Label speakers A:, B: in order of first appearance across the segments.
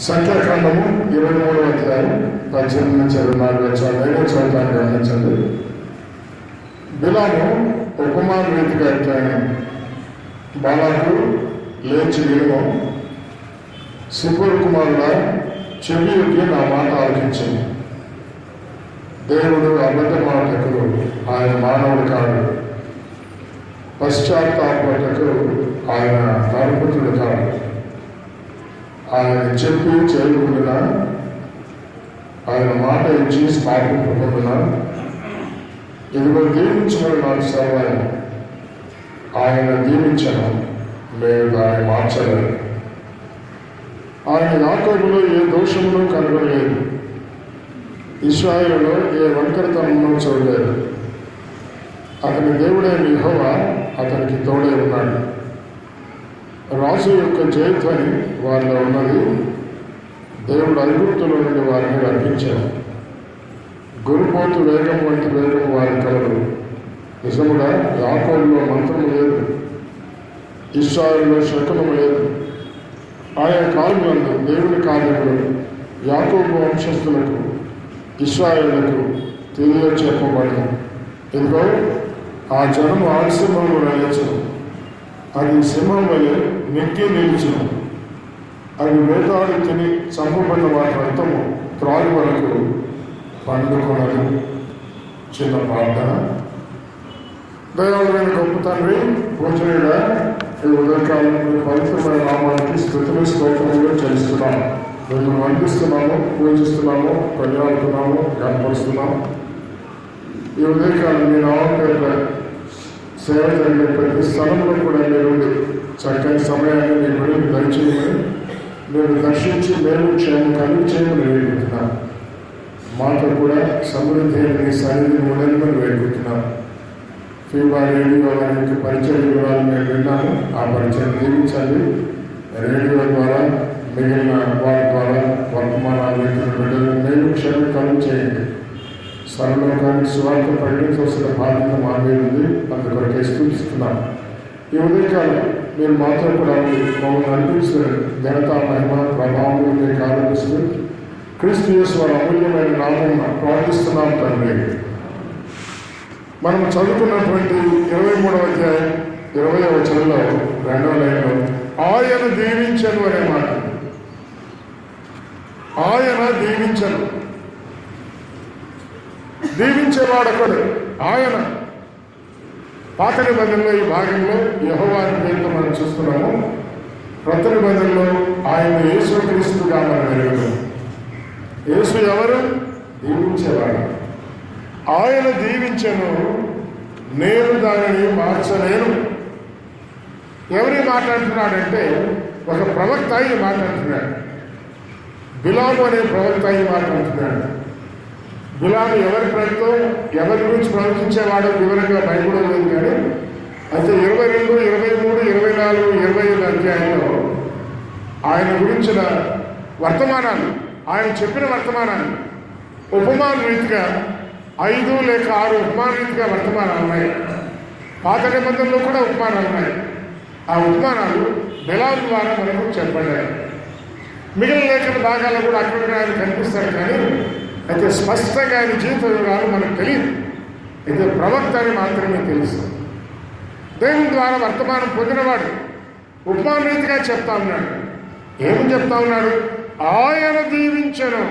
A: సంఖ్యాకాండము 23వ అధ్యాయం 18 నుంచి 24 చదువుతాను, గమనించండి. బిలాము ఉపమాన రీతిగా ఎట్లయిన బాలాకు లేచి విలువ సిపోరు కుమారుల చెవికి నా మాట ఆలకించింది. దేవుడు అబద్ధమాటకు ఆయన మానవుడు కాదు, పశ్చాత్తాపటకు ఆయన నరపుతుడు కాదు. ఆయన చెప్పి చేయకుండా ఆయన మాట ఇచ్చి స్థాపింపకుండా ఇదిగో దీవించమని నాకు సర్వాయం. ఆయన దీవించను, మేము దాన్ని మార్చలేదు. ఆయన యాకోబులో ఏ దోషమును కనుగొనలేదు, ఇశ్రాయేలులో ఏ వంకరతనమును చూడలేదు. అతని దేవుడైన యెహోవా అతనికి తోడై ఉన్నాడు. రాజు యొక్క జయధ్వని వారిలో ఉన్నది. దేవుడు ఐగుప్తుల నుండి వారిని రప్పించాడు. గురుపోతు వేగం వంటి వేగం వారి కలదు. నిజముగా యాకోబులో మంత్రము లేదు, ఇశ్రాయేలులో శకునము లేదు. ఆయా కాలంలో దేవుని కార్యములు యాకోబు వంశస్థులకు ఇశ్రాయేలులకు తెలియచెప్పబడను. ఇదిగో ఆ జనము ఆలస్యములు నిలిచను, అది సింహం వలె నెక్కి నిలిచును. అది వేటాడి తిని చంపబడిన వాటి రక్తము త్రాగి వరకు పండుకొనదు. చిన్న ప్రార్థన. దయాళుడైన గొప్ప తండ్రి, పూజనీయుడా, ఈ ఉదయకాలంలో పవిత్రమైన నామానికి స్తుతులు స్తోత్రములు చెల్లిస్తున్నాం. మేము వందిస్తున్నాము, పూజిస్తున్నాము, కొనియాడుతున్నాము, కనపరుస్తున్నాము. ఈ ఉదయకాలం మీ నామం పేరు సేవ జరిగే ప్రతి స్థలంలో కూడా మీరు చక్కని సమయాన్ని మీ గురించి దయచేయమని, మీరు దర్శించి మేము క్షేమం కలిగి చేయమని వేడుకుంటున్నాం. మాతో కూడా సమృద్ధి మీ సన్నిధిని ఉండమని వేడుకుంటున్నాం. ఫీవా రేడియో వారికి పరిచయ వివరాలు మేము విన్నాము. ఆ పరిచయం దీవించండి. రేడియో ద్వారా మిగిలిన వారి ద్వారా వర్తమానాలు బిడ్డలు మేము క్షేమం కలిగి చేయండి. సర్వలోకానికి సువార్త ప్రకటించవలసిన బాధ్యత మా మీద ఉంది. అందుకొరకే స్తుతిస్తున్నాం. ఈ ఉదయకాలం మీరు మాతో కూడా మమ్మల్ని అనిపిస్తున్న ఘనత, మహిమ, ప్రభావం మీకు ఆలోచిస్తూ క్రీస్తు యేసు వారి అమూల్యమైన నామం ప్రార్థిస్తున్నాం తండ్రి. మనం చదువుకున్నటువంటి 23వ అధ్యాయం 20వ వచనంలో 2వ లైన్లో ఆయన దీవించను అనే మాట. ఆయన దీవించను, దీవించేవాడొకడు ఆయన. పాత నిబంధనలో ఈ భాగంలో యెహోవాని పేరుతో మనం చూస్తున్నాము. క్రొత్త నిబంధనలో ఆయన యేసుక్రీస్తుగా మనం ఎరుగుతాం. యేసు ఎవరు? దీవించేవాడు. ఆయన దీవించను, నేను దానిని మార్చలేను. ఎవరి మాట్లాడుతున్నాడంటే ఒక ప్రవక్త ఈ మాట్లాడుతున్నాడు. బిలాము అనే ప్రవక్త ఈ మాట్లాడుతున్నాడు. బిలాము ఎవరి ప్రయత్నం, ఎవరి గురించి ప్రవచించేవాడో వివరంగా బైబిల్లో లేదు. కానీ అయితే 22, 23, 24, 25 అధ్యాయంలో ఆయన గురించిన వర్తమానాలు, ఆయన చెప్పిన వర్తమానాలు ఉపమాన రీతిగా 5 లేక 6 ఉపమాన రీతిగా వర్తమానాలు ఉన్నాయి. పాత నిబంధనలో కూడా ఉపమానాలు ఉన్నాయి. ఆ ఉపమానాలు బిలాము ద్వారా మనకు చెప్పబడ్డాయి. మిగిలిన లేఖన భాగాల్లో కూడా అక్కడ ఆయన కనిపిస్తారు. కానీ అయితే స్పష్టంగా ఆయన జీవిత వివరాలు మనకు తెలియదు. అయితే ప్రవక్త అని మాత్రమే తెలుసు. దేవుని ద్వారా వర్తమానం పొందినవాడు ఉపమాన రీతిగా చెప్తా ఉన్నాడు. ఏమని చెప్తా ఉన్నాడు? ఆయన దీవించను,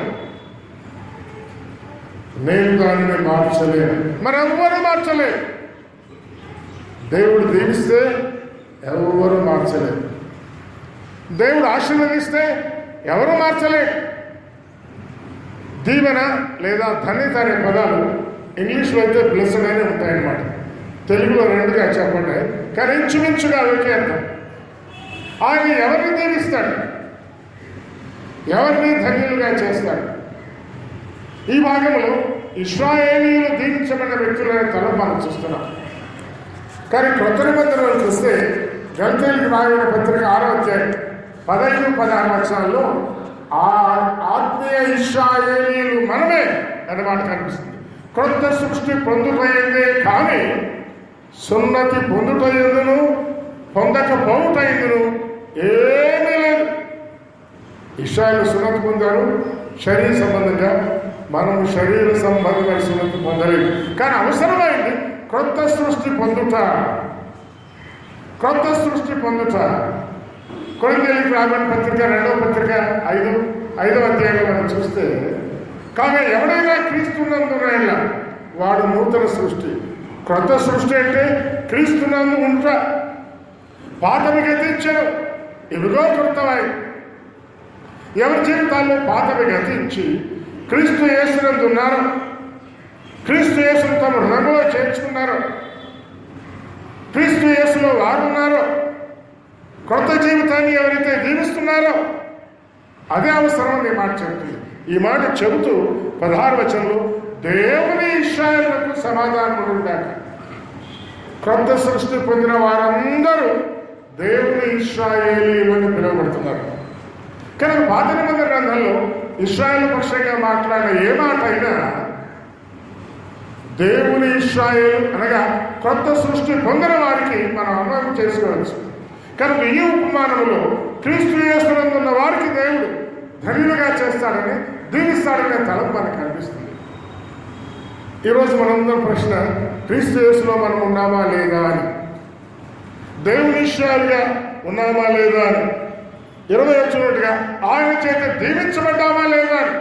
A: నేను దానిని మార్చలేను. మరెవ్వరూ మార్చలేరు. దేవుడు దీవిస్తే ఎవరు మార్చలేరు. దేవుడు ఆశీర్వదిస్తే ఎవరు మార్చలేరు. దీవెన లేదా ధన్యత అనే పదాలు ఇంగ్లీష్లో అయితే బ్లెస్డ్ అనే ఉంటాయన్నమాట. తెలుగులో రెండుగా చెప్పండి, కానీ ఇంచుమించుగా ఒకే అర్థం. ఆయన ఎవరిని దీవిస్తాడు, ఎవరిని ధన్యులుగా చేస్తాడు. ఈ భాగంలో ఇశ్రాయేలీయులు దీవించబడిన వ్యక్తులనే తల మనం చూస్తున్నాం. కానీ క్రొత్త నిబంధనలకు వస్తే గలతీయులకు రాసిన పత్రిక 6వ అధ్యాయం 15, 16 వచనాల్లో ఆ ఆత్మీయ ఇశ్రాయేలీయులు మనమే అన్నమాట కనిపిస్తుంది. క్రొత్త సృష్టి పొందుటయిందే కానీ సున్నతి పొందుటయందును పొందకపోవుటయందును ఏమీ లేదు. ఇశ్రాయేలు సున్నతి పొందారు శరీర సంబంధంగా, మనము శరీర సంబంధమైన సున్నతి పొందలేదు. కానీ అవసరమైంది క్రొత్త సృష్టి పొందుట. క్రొత్త సృష్టి పొందుట. కొరింథీయులకు రాసిన పత్రిక 2వ పత్రిక 5వ అధ్యాయంలో మనం చూస్తే, కాగా ఎవడైనా క్రీస్తునందున వాడు నూతన సృష్టి. క్రొత్త సృష్టి అంటే క్రీస్తునందు ఉంట. పాతవి గతించను, ఇవిగో కృతమై. ఎవరి జీవితాల్లో పాతవి గతించి క్రీస్తు యేసునందు ఉన్నారు, క్రీస్తు యేసును తమ హృదయంలో చేర్చుకున్నారు, క్రీస్తు యేసులో వారున్నారు, కొత్త జీవితాన్ని ఎవరైతే జీవిస్తున్నారో అదే అవసరం ఈ మాట చెబుతుంది. ఈ మాట చెబుతూ 16వ వచనంలో దేవుని ఇశ్రాయేలుకు సమాధానం ఉండాక. కొత్త సృష్టి పొందిన వారందరూ దేవుని ఇశ్రాయేలీయులని పిలువబడుతున్నారు. కానీ పాత నిబంధన గ్రంథంలో ఇశ్రాయేలు పక్షంగా మాట్లాడిన ఏ మాట అయినా దేవుని ఇశ్రాయేలు అనగా కొత్త సృష్టి పొందిన వారికి మనం అన్వయం చేసుకోవచ్చు. కనుక ఈ ఉపమానంలో క్రీస్తు యేసునందున్న వారికి దేవుడు ధన్యులుగా చేస్తాడని, దీవిస్తాడనే తలం మనకు కనిపిస్తుంది. ఈరోజు మనందరం ప్రశ్న, క్రీస్తు యేసులో మనం ఉన్నామా లేదా అని, దేవుని ఇశ్రాయేలుగా ఉన్నామా లేదా అని, 20 వచ్చినట్టుగా ఆయన చేత దీవించబడ్డామా లేదా అని,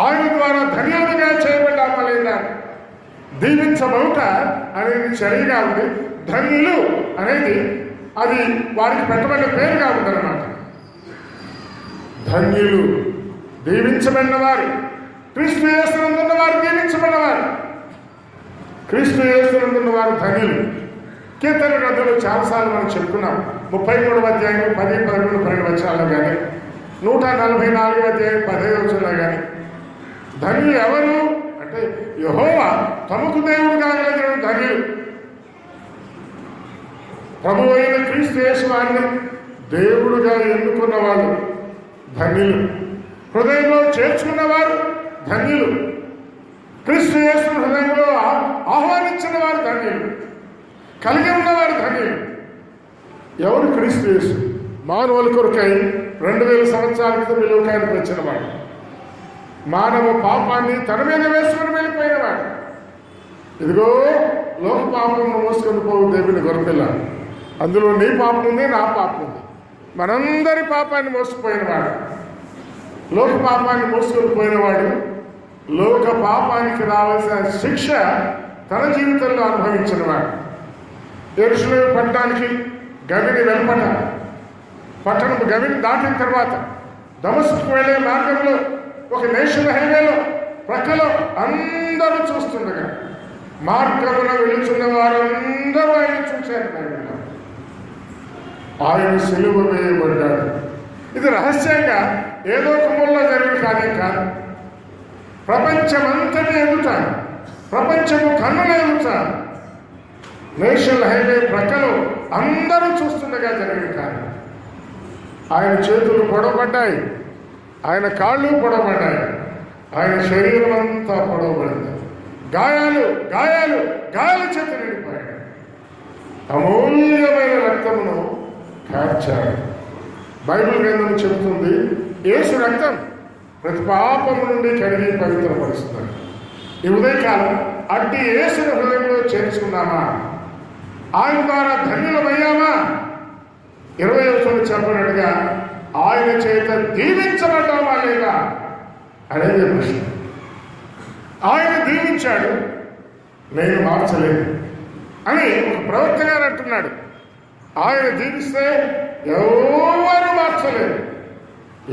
A: ఆయన ద్వారా ధన్యులుగా చేయబడ్డామా లేదా అని. దీవించబడుట అనేది చర్యగా ఉంది, ధన్యులు అనేది అది వారికి పెట్టబడిన పేరుగా ఉందన్నమాట. ధన్యులు, దీవించబడిన వారు, క్రీస్తు యేసునందున్న వారు దీవించబడినవారు, క్రీస్తు యేసునందున్న వారు ధన్యులు. కీర్తన గ్రంథంలో చాలాసార్లు మనం చెప్పుకున్నాం. 33వ అధ్యాయం 10, 11, 12 వచనాల్లో కానీ, 144వ అధ్యాయం 15వ వచనంలో కానీ ధన్యులు ఎవరు అంటే యెహోవా తమకు దేవుడు కాగలిగిన ధన్యులు. ప్రభు అయిన క్రీస్తు యేసు వారిని దేవుడుగా ఎన్నుకున్న వాళ్ళు ధన్యులు. హృదయంలో చేర్చుకున్నవారు ధన్యులు. క్రీస్తు యేసు హృదయంలో ఆహ్వానించిన వారు ధన్యులు. కలిగి ఉన్నవారు ధన్యులు. ఎవరు క్రీస్తు యేసు? మానవుల కొరకై 2000 సంవత్సరాల క్రితం ఈ లోకానికి వచ్చినవాడు. మానవ పాపాన్ని తన మీద వేసుకుని వెళ్ళిపోయినవాడు. ఇదిగో లోక పాపం మోసుకొని పోవు దేవుని గొర్రెపిల్ల. అందులో నీ పాపం ఉంది, నా పాపం ఉంది. మనందరి పాపాన్ని మోసుకుపోయినవాడు, లోక పాపాన్ని మోసుకొని పోయినవాడు, లోక పాపానికి రావాల్సిన శిక్ష తన జీవితంలో అనుభవించినవాడు. యెరూషలేము పట్టణానికి గవిని వెలుపట, పట్టణం గవిని దాటిన తర్వాత దమస్కుకు వెళ్ళే మార్గంలో ఒక నేషనల్ హైవేలో ప్రక్కలో అందరూ చూస్తుండగా మార్గమున వెళుతున్న వారందరూ ఆయన చూశారు. ఆయన సిలువ వేయబడ్డాడు. ఇది రహస్యంగా ఏదో కుమ్మల్లో జరిగిన కార్యం కాదు. ప్రపంచమంతటి ఎదుట, ప్రపంచము కన్నుల ఎదుట నేషనల్ హైవే ప్రక్కలో అందరూ చూస్తుండగా జరిగిన కార్యం. ఆయన చేతులు పొడవబడ్డాయి, ఆయన కాళ్ళు పొడవబడ్డాయి, ఆయన శరీరం అంతా పొడవబడింది. గాయాలు గాయాలు గాయాల చేత నిండిపోయాడు. అమూల్యమైన రక్తమును కార్చాడు. బైబిల్ గ్రంథం చెబుతుంది, యేసు రక్తం ప్రతి పాపము నుండి కడిగి పవిత్రపరుస్తున్నాడు. ఈ ఉదయకాలం అట్టి యేసుని హృదయంలో చేర్చుకున్నామా? ఆయన ద్వారా ధన్యులమయ్యామా? 20వ వచనం చెప్పినట్టుగా ఆయన చేత దీవించబడ్డామా లేదా అనేది ప్రశ్న. ఆయన దీవించాడు, నేను మార్చలేదు అని ఒక ప్రవక్త గారు అంటున్నాడు. ఆయన దీవిస్తే ఎవరు మార్చలేరు,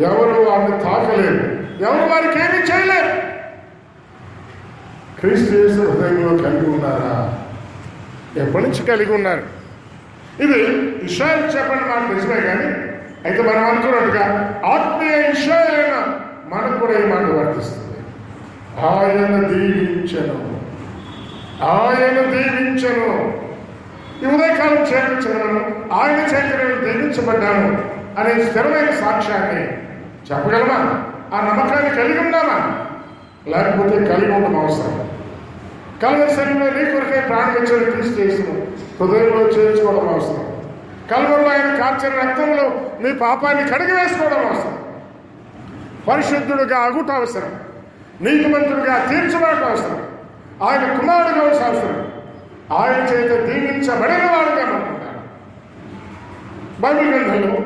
A: ఎవరు వారిని తాకలేరు, ఎవరు వారికి ఏమీ చేయలేరు. క్రీస్తు యేసు హృదయంలో కలిగి ఉన్నారా? ఎప్పటి నుంచి కలిగి ఉన్నారు? ఇది ఇశ్రాయేలు చెప్పండి మాట నిజమే, కానీ అయితే మనం అనుకున్నట్టుగా ఆత్మీయ ఇశ్రాయేలైన మనకు కూడా ఈ మాట వర్తిస్తుంది. ఆయన దీవించను, ఆయన దీవించను. ఈ ఉదయకాలం చేయించగలను, ఆయన చేత నేను దీవించబడ్డాను అనే స్థిరమైన సాక్ష్యాన్ని చెప్పగలమా? ఆ నమ్మకాన్ని కలిగి ఉన్నామా? లేకపోతే కలిగి ఉండడం అవసరం. కల్వరి శరీరంలో నీ కొరకే ప్రాణం ఇచ్చిన క్రీస్తు యేసును హృదయంలో చేర్చుకోవడం అవసరం. కల్వరిలో ఆయన కార్చిన రక్తంలో నీ పాపాన్ని కడిగి వేసుకోవడం అవసరం. పరిశుద్ధుడుగా అగుట అవసరం. నీతిమంతుడుగా తీర్చబడటం అవసరం. ఆయన కుమారుడుగా అవసరం. ఆయన చేత దీవించబడిన వాడుగా అనుకుంటాను. బైబిల్ గ్రంథంలో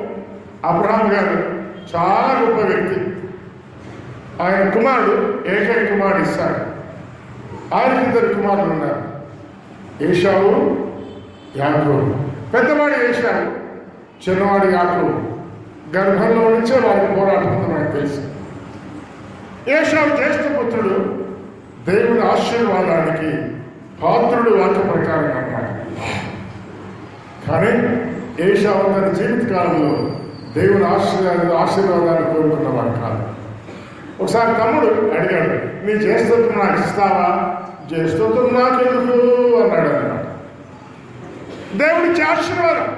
A: అబ్రహాం గారు చాలా గొప్ప వ్యక్తి. ఆయన కుమారుడు ఏకైక కుమారుడు ఇస్సాకు. ఆయనకి 2 కుమారులు ఉన్నారు, ఏశావు, యాకోబు. పెద్దవాడు ఏశావు, చిన్నవాడు యాకోబు. గర్భంలో నుంచే వారి పోరాటం మనకు తెలుసు. ఏశావు జ్యేష్ఠ పుత్రుడు, దేవుని ఆశీర్వాదానికి పాత్రుడు వాక్య ప్రకారం అన్నమాట. కానీ ఏశావు తన జీవితకాలంలో దేవుని ఆశీర్వాదాన్ని కోరుకున్నవాడు కాదు. ఒకసారి తమ్ముడు అడిగాడు, నీ జ్యేష్ఠత్వం నాకు ఇస్తావా? జ్యేష్ఠత్వం నాకెందుకు అన్నాడు అన్నమాట. దేవుడిచ్చే ఆశీర్వాదం,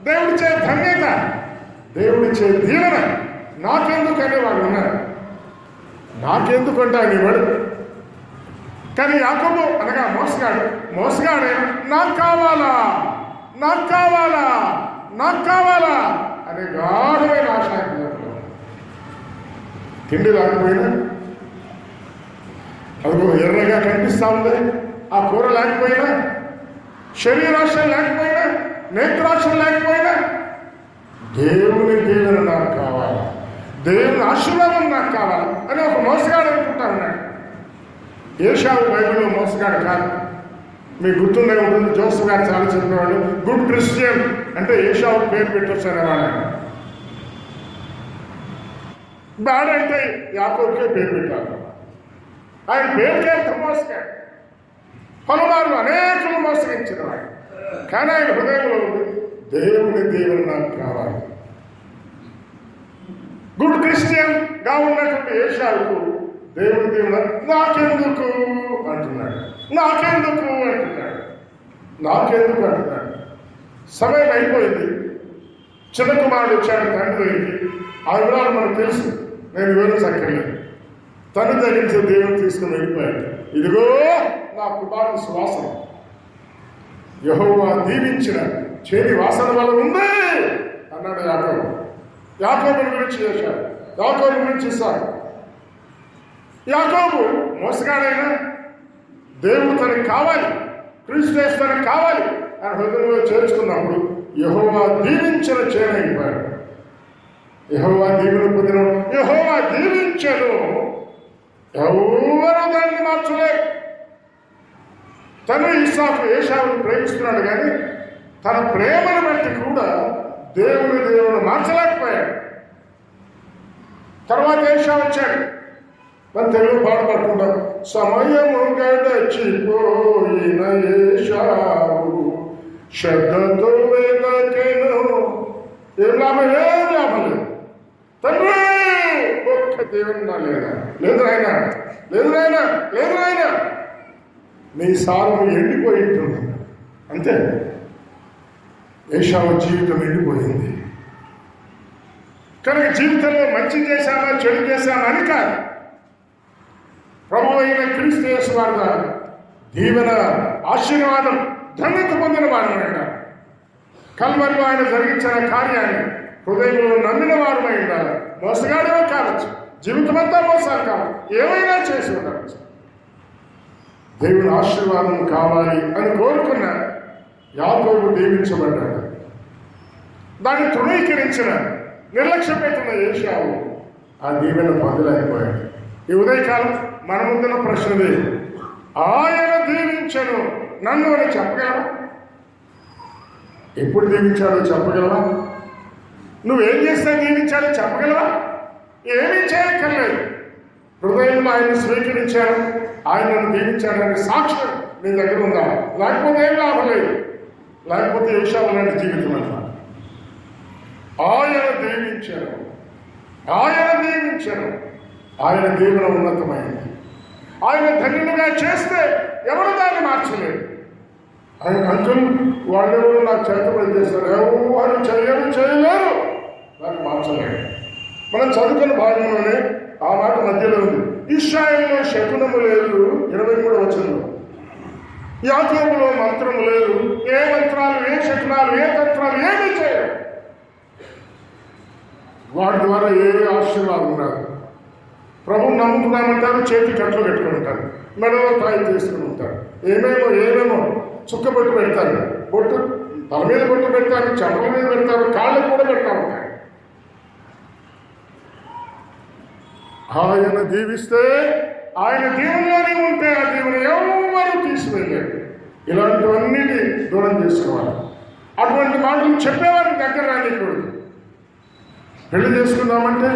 A: దేవుడిచ్చే ధన్యత, దేవుడిచ్చే దీవెన నాకెందుకు అనేవాడు ఉన్నారు. నాకెందుకంటే ఆయన ఇవ్వడు. కానీ యాకోబు అనగా మోసగాడే నాకు కావాలా, నాకు కావాలా, నాకు కావాలా అనే గాఢమైన ఆశ. తిండి రాకపోయినా, అదిగో ఎర్రగా కనిపిస్తా ఉంది, ఆ కూర లేకపోయినా, శరీరాశ లేకపోయినా, నేత్రాశ లేకపోయినా, దేవుని దీవెన నాకు కావాలా, దేవుని ఆశీర్వాదం నాకు కావాలా అని ఒక మోసగాడు అనుకుంటాను. ఏశావు బైబిల్లో మోసగాడు కాదు. మీకు గుర్తుండే ఉంటుంది, జోసెఫ్ గారు చాలా చెప్పేవాడు, గుడ్ క్రిస్టియన్ అంటే ఏశావు పేరు పెట్టొచ్చు అనేవాడు. బ్యాడ్ అంటే యాకోబుకే పేరు పెట్టారు. ఆయన పేరుకే మోసగాడు. పలుమార్లు అనేకులు మోసగించిన వాడు. కానీ ఆయన హృదయంలో ఉంది, దేవుని దీవెన నాకు కావాలి. గుడ్ క్రిస్టియన్ గా ఉన్నటువంటి ఏశావుకు దేవుని దీవెన నాకెందుకు అంటున్నాడు, నాకెందుకు అంటున్నాడు, నాకెందుకు అంటున్నాడు. సమయం అయిపోయింది. చిన్న కుమారుడు వచ్చాడు తండ్రి దగ్గరికి. ఆ వివరాలు మనకు తెలుసు, నేను వివరించక్కర్లేదు. తను తగ్గించే దేవుని తీసుకుని వెళ్ళిపోయాడు. ఇదిగో నా కుమారుడు సువాసన, యెహోవా దీవించిన చేతి వాసన వల్ల ఉంది అన్నాడు యాకోబు. యాకోబుని గురించి చేశాడు, యాకోబు గురించి ఇస్తాడు. యాకోబు మోసగాడైనా దేవుడు తనకు కావాలి, క్రీస్తు తనకు కావాలి అని హృదయంలో చేర్చుకున్నప్పుడు యెహోవా దీవించిన చేయనైపోయాడు. యెహోవా దీవెన పొందిన, యెహోవా దీవించను, ఎవరు దాన్ని మార్చలేరు. తండ్రి ఇస్సాకు ఏశావును ప్రేమిస్తున్నాడు, కానీ తన ప్రేమను బట్టి కూడా దేవుని మార్చలేకపోయాడు. తర్వాత ఏశావు వచ్చాడు. మన తెలుగు పాట పడుకుంటాం, సమయము గడచిపోయిన ఏశావు శ్రద్ధతో వెదకెను. ఏం లాభం లేదు. తండ్రి ఒక్క దేవుని లేదా, లేదు నాయన నీ సారం ఎండిపోయి ఉంటుంది. అంతే, ఏశావు జీవితం ఎండిపోయింది. కనుక జీవితంలో మంచి చేశామా చెడు చేశామా అని కాదు, ప్రభు అయిన క్రీస్తు యేసు వారి దీవెన ఆశీర్వాదం ధన్యత పొందిన వారమైనా, కల్వరిలో ఆయన జరిగించిన కార్యాన్ని హృదయంలో నమ్మిన వారమై ఉండాలి. మోసగాడే కావచ్చు, జీవితమంతా మోసాలు కావచ్చు, ఏమైనా చేసి ఉండవచ్చు. దేవుని ఆశీర్వాదం కావాలి అని కోరుకున్న యాకోబు దీవించబడ్డాడు. దాన్ని తృణీకరించిన నిర్లక్ష్యం పెట్టిన ఏశావు ఆ దీవెన పొందలేకపోయాడు. ఈ ఉదయకాలం మన ముందున్న ప్రశ్నది, ఆయన దీవించను నన్ను అని చెప్పగలవా? ఎప్పుడు దీవించాడో చెప్పగలవా? నువ్వేం చేస్తే దీవించాడో చెప్పగలవా? ఏమీ చేయక్కర్లేదు. హృదయంలో ఆయన్ని స్వీకరించాను, ఆయన నన్ను దీవించాడనే సాక్ష్యం నీ దగ్గర ఉందా? లేకపోతే ఏం లాభం లేదు. లేకపోతే ఏశావు లాంటి జీవితం అన్నమాట. ఆయన దీవించాను, ఆయన దీవెన ఉన్నతమైంది. ఆయన ధన్యులుగా చేస్తే ఎవరు దాన్ని మార్చలేదు. ఆయన అంకుల్ వాళ్ళెవరు నాకు చేతపడి చేస్తారు, ఎవరు చేయలేరు, దాన్ని మార్చలేడు. మనం చదువుకున్న భాగంలోనే ఆ మాట మధ్యలో ఉంది. ఇశ్రాయేలులో శకునము లేదు 23వ వచనంలో. యాకోబులో మంత్రము లేదు, ఏ మంత్రాలు, ఏ శకునాలు, ఏ తంత్రాలు ఏమీ చేయరు. వాటి ద్వారా ఏ ఆశీర్వాదం రాదు. ప్రభువు నమ్ముకున్నామంటారు, చేతి కట్లు పెట్టుకుని ఉంటారు, మెడలో తాయి తీసుకుని ఉంటారు, ఏమేమో చుక్కబొట్టు పెడతారు, బొట్టు తల మీద బొట్టు పెడతారు, చెంపల మీద పెడతారు, కాళ్ళకు కూడా పెడతా ఉంటారు. ఆయన దీవిస్తే, ఆయన దీవెనలోనే ఉంటే ఆ దీవెన ఎవరు తీసివేయలేరు. ఇలాంటివన్నిటి దూరం చేసుకోవాలి. అటువంటి మాటలు చెప్పేవారికి దగ్గర రానికూడదు. పెళ్లి చేసుకుందామంటే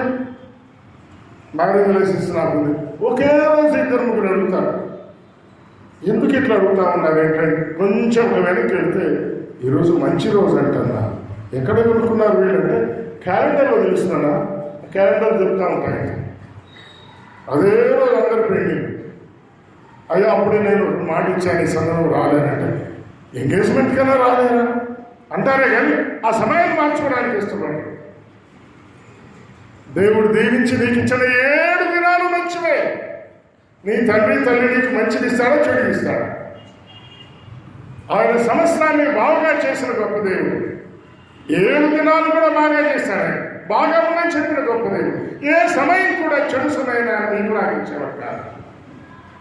A: మ్యారేజ్ లైసెన్స్ నాకుంది, ఒకే రోజు 2-3 అడుగుతారు. ఎందుకు ఇట్లా అడుగుతా ఉన్నారు ఏంటంటే, కొంచెం వెనక్కి వెళ్తే ఈరోజు మంచి రోజు అంటున్నా. ఎక్కడ కొనుక్కున్నారు వీళ్ళంటే క్యాలెండర్లో తెలుస్తున్నానా, క్యాలెండర్ చెప్తా ఉంటాయి. అదే రోజు అందరు పెళ్ళిళ్ళు. అయ్యా అప్పుడే నేను మాట ఇచ్చాను, ఈ సందర్భం రాలేనంటే ఎంగేజ్మెంట్ కన్నా రాలేనా అంటారే కానీ ఆ సమయాన్ని మార్చుకోవడానికి ఇస్తున్నాడు. దేవుడు దీవించి నీకు ఇచ్చిన 7 దినాలు మంచివే. నీ తండ్రి తల్లి నీకు మంచిది ఇస్తాడా, చెడు ఇస్తాడా? ఆయన సంవత్సరాన్ని బాగా చేసిన గొప్ప దేవుడు. 7 దినాలు కూడా బాగా చేస్తాడు. బాగా ఉందని చెప్పిన గొప్ప దేవుడు. ఏ సమయం కూడా చెడు సమయమైనా నీకు నాకు ఇచ్చేవాడు కాదు.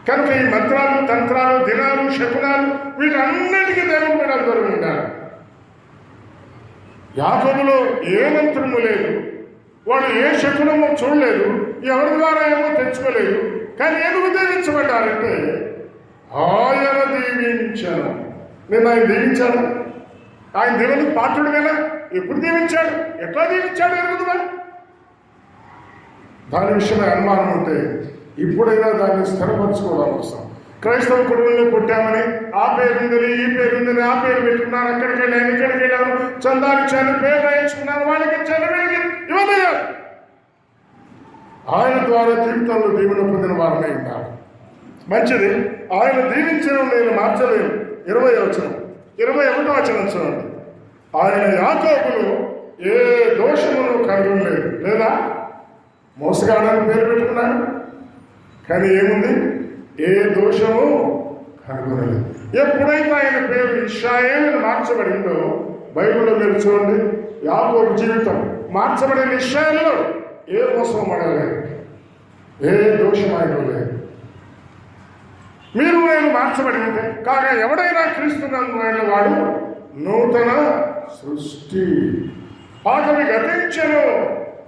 A: కనుక ఈ మంత్రాలు, తంత్రాలు, దినాలు, శకునాలు వీటన్నిటికీ దేవుడు కూడా దూరం ఉండాలి. యాకోబులో ఏ మంత్రము లేదు, వాడు ఏ శకునము చూడలేదు, ఎవరి ద్వారా ఏమో తెచ్చుకోలేదు. కానీ ఎందుకు దీవించబడ్డారంటే ఆయన దీవించాను. నేను ఆయన దీవించాను. ఆయన దేవునికి పాత్రుడు కదా. ఎప్పుడు దీవించాడు, ఎట్లా దీవించాడు ఎరుగుదా? దాని విషయమే అనుమానం ఉంటే ఇప్పుడైనా దాన్ని స్థిరపరచుకోవడం అవసరం. క్రైస్తవ కుటుంబంలో పుట్టామని ఆ పేరుందని, ఈ పేరుందని, ఆ పేరు పెట్టుకున్నాను, అక్కడికి వెళ్ళాను, ఇక్కడికి వెళ్ళాను, చందాలు ఇచ్చాను, పేరు రాయించుకున్నాను, వాళ్ళకి ఇచ్చాను, వీళ్ళకి ఇవ్వలేదు. ఆయన ద్వారా జీవితంలో దీవెన పొందిన వారమే ఉండాలి. మంచిది. ఆయన దీవించడం నేను మార్చలేను. 20వ వచనం, 21వ వచనం చూడండి. ఆయన యాకోబులో ఏ దోషమును కనుగొనలేదు. లేదా మోసగాడని పేరు పెట్టుకున్నాడు, కానీ ఏముంది, ఏ దోషము కనుగొనలేదు. ఎప్పుడైతే ఆయన పేరు ఇశ్రాయేలు మార్చబడిందో, బైబిల్లో మీరు చూడండి, యాకోబు జీవితం మార్చబడిన ఇశ్రాయేలులో ఏ మోసం పడలేదు, ఏ దోషం ఆయన లేదు. మీరు నేను మార్చబడి ఉంటే కాగా ఎవడైనా క్రీస్తునందు వాడు నూతన సృష్టి, పాతవి గతించెను,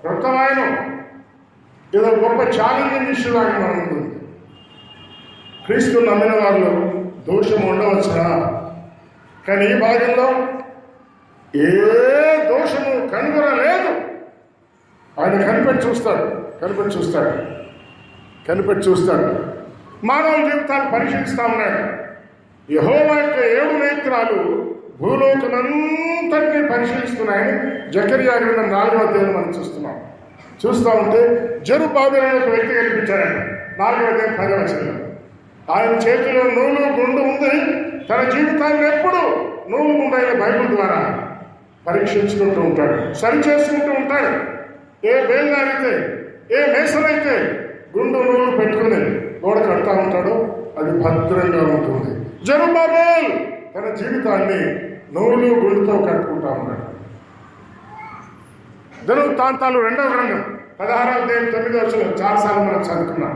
A: క్రొత్తమైన ఏదో గొప్ప ఛాలెంజింగ్ ఇష్యూలాగా మనం ఉంటుంది. క్రీస్తు నమ్మిన వారిలో దోషం ఉండవచ్చునా? కానీ ఈ భాగంలో ఏ దోషము కనుగొనలేదు. ఆయన కనిపెట్టి చూస్తాడు. మానవ జీవితాన్ని పరిశీలిస్తా ఉన్నాడు. యెహోవా యొక్క 7 నేత్రాలు భూలోకమంతటినీ పరిశీలిస్తున్నాయని జకర్యా గ్రంథం 4వ అధ్యాయం మనం చూస్తూ ఉంటే జెరుబ్బాబెలు ఒక వ్యక్తి కనిపించాడండి. 4వ అధ్యాయం 10వ వచనంలో ఆయన చేతిలో నూలు గుండు ఉంది. తన జీవితాన్ని ఎప్పుడు నూలు గుండైన బైబిల్ ద్వారా పరీక్షించుకుంటూ ఉంటాడు, సరి చేసుకుంటూ ఉంటాడు. ఏ బేల్దారైతే, ఏ మేసనైతే గుండు నూలు పెట్టుకుని గోడ కడతా ఉంటాడో అది భద్రంగా ఉంటుంది. జెరుబ్బాబెల్ తన జీవితాన్ని నూలు గుండుతో కట్టుకుంటా ఉన్నాడు. దినవృత్తాంతాలు 2వ గ్రంథం 16వ అధ్యాయం 9వ వచనం చాలాసార్లు మనం చదువుకున్నాం.